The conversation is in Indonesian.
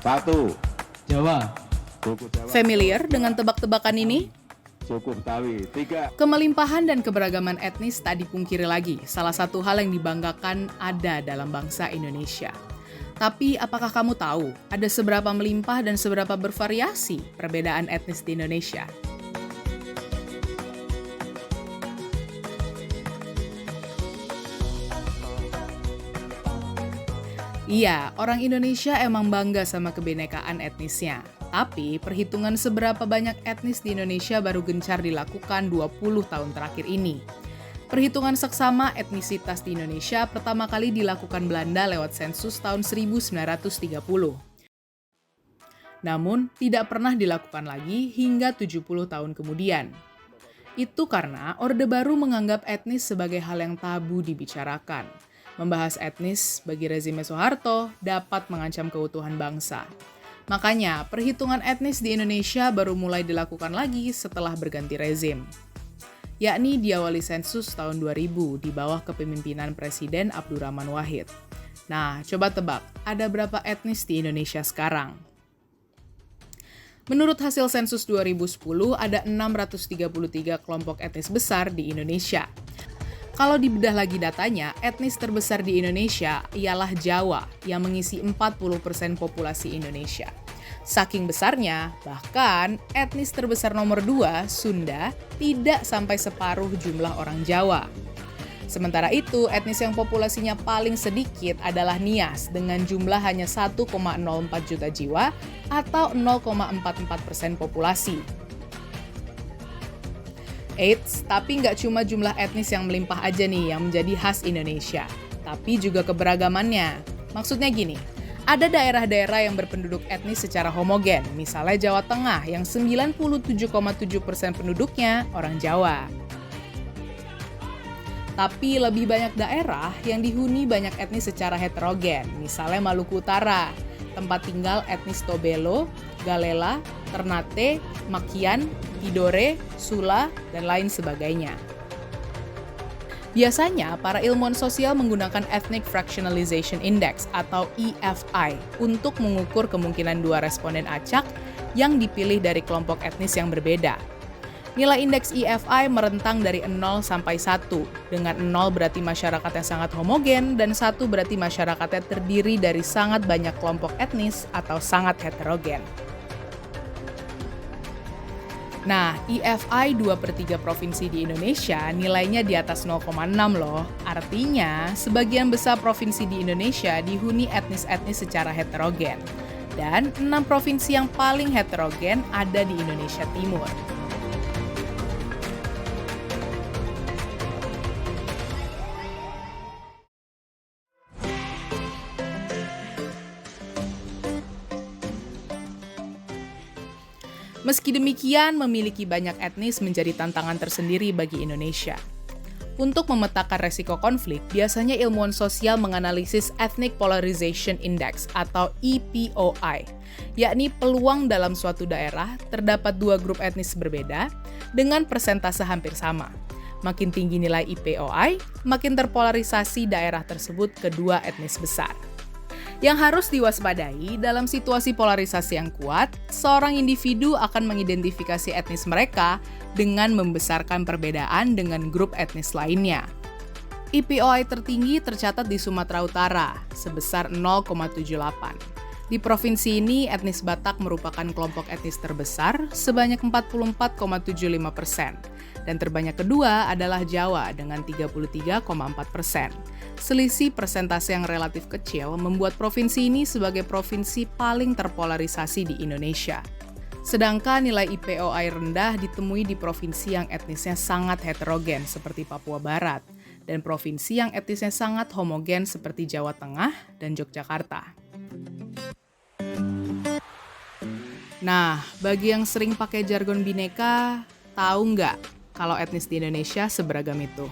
Satu, Jawa. suku Jawa. Familiar dengan tebak-tebakan ini? Suku Betawi. Tiga, Kemelimpahan dan keberagaman etnis tak dipungkiri lagi. Salah satu hal yang dibanggakan ada dalam bangsa Indonesia. Tapi apakah kamu tahu ada seberapa melimpah dan seberapa bervariasi perbedaan etnis di Indonesia? Iya, orang Indonesia emang bangga sama kebinekaan etnisnya. Tapi perhitungan seberapa banyak etnis di Indonesia baru gencar dilakukan 20 tahun terakhir ini. Perhitungan seksama etnisitas di Indonesia pertama kali dilakukan Belanda lewat sensus tahun 1930. Namun, tidak pernah dilakukan lagi hingga 70 tahun kemudian. Itu karena Orde Baru menganggap etnis sebagai hal yang tabu dibicarakan. Membahas etnis bagi rezim Soeharto dapat mengancam keutuhan bangsa. Makanya, perhitungan etnis di Indonesia baru mulai dilakukan lagi setelah berganti rezim, yakni diawali sensus tahun 2000 di bawah kepemimpinan Presiden Abdurrahman Wahid. Nah, coba tebak, ada berapa etnis di Indonesia sekarang? Menurut hasil sensus 2010, ada 633 kelompok etnis besar di Indonesia. Kalau dibedah lagi datanya, etnis terbesar di Indonesia ialah Jawa yang mengisi 40% populasi Indonesia. Saking besarnya, bahkan etnis terbesar nomor 2, Sunda, tidak sampai separuh jumlah orang Jawa. Sementara itu, etnis yang populasinya paling sedikit adalah Nias dengan jumlah hanya 1,04 juta jiwa atau 0,44% populasi. Eits, tapi nggak cuma jumlah etnis yang melimpah aja nih yang menjadi khas Indonesia, tapi juga keberagamannya. Maksudnya gini, ada daerah-daerah yang berpenduduk etnis secara homogen, misalnya Jawa Tengah yang 97,7% penduduknya orang Jawa. Tapi lebih banyak daerah yang dihuni banyak etnis secara heterogen, misalnya Maluku Utara, tempat tinggal etnis Tobelo, Galela, Ternate, Makian, Tidore, Sula, dan lain sebagainya. Biasanya, para ilmuwan sosial menggunakan Ethnic Fractionalization Index atau EFI untuk mengukur kemungkinan dua responden acak yang dipilih dari kelompok etnis yang berbeda. Nilai indeks EFI merentang dari 0 sampai 1, dengan 0 berarti masyarakat yang sangat homogen dan 1 berarti masyarakatnya terdiri dari sangat banyak kelompok etnis atau sangat heterogen. Nah, EFI 2/3 provinsi di Indonesia nilainya di atas 0,6 loh. Artinya, sebagian besar provinsi di Indonesia dihuni etnis-etnis secara heterogen. Dan 6 provinsi yang paling heterogen ada di Indonesia Timur. Meski demikian, memiliki banyak etnis menjadi tantangan tersendiri bagi Indonesia. Untuk memetakan resiko konflik, biasanya ilmuwan sosial menganalisis Ethnic Polarization Index atau EPOI, yakni peluang dalam suatu daerah terdapat dua grup etnis berbeda dengan persentase hampir sama. Makin tinggi nilai EPOI, makin terpolarisasi daerah tersebut ke dua etnis besar. Yang harus diwaspadai dalam situasi polarisasi yang kuat, seorang individu akan mengidentifikasi etnis mereka dengan membesarkan perbedaan dengan grup etnis lainnya. EPOI tertinggi tercatat di Sumatera Utara, sebesar 0,78. Di provinsi ini, etnis Batak merupakan kelompok etnis terbesar sebanyak 44,75%, dan terbanyak kedua adalah Jawa dengan 33,4%. Selisih persentase yang relatif kecil membuat provinsi ini sebagai provinsi paling terpolarisasi di Indonesia. Sedangkan nilai EPOI rendah ditemui di provinsi yang etnisnya sangat heterogen seperti Papua Barat, dan provinsi yang etnisnya sangat homogen seperti Jawa Tengah dan Yogyakarta. Nah, bagi yang sering pakai jargon bineka, tahu nggak kalau etnis di Indonesia seberagam itu?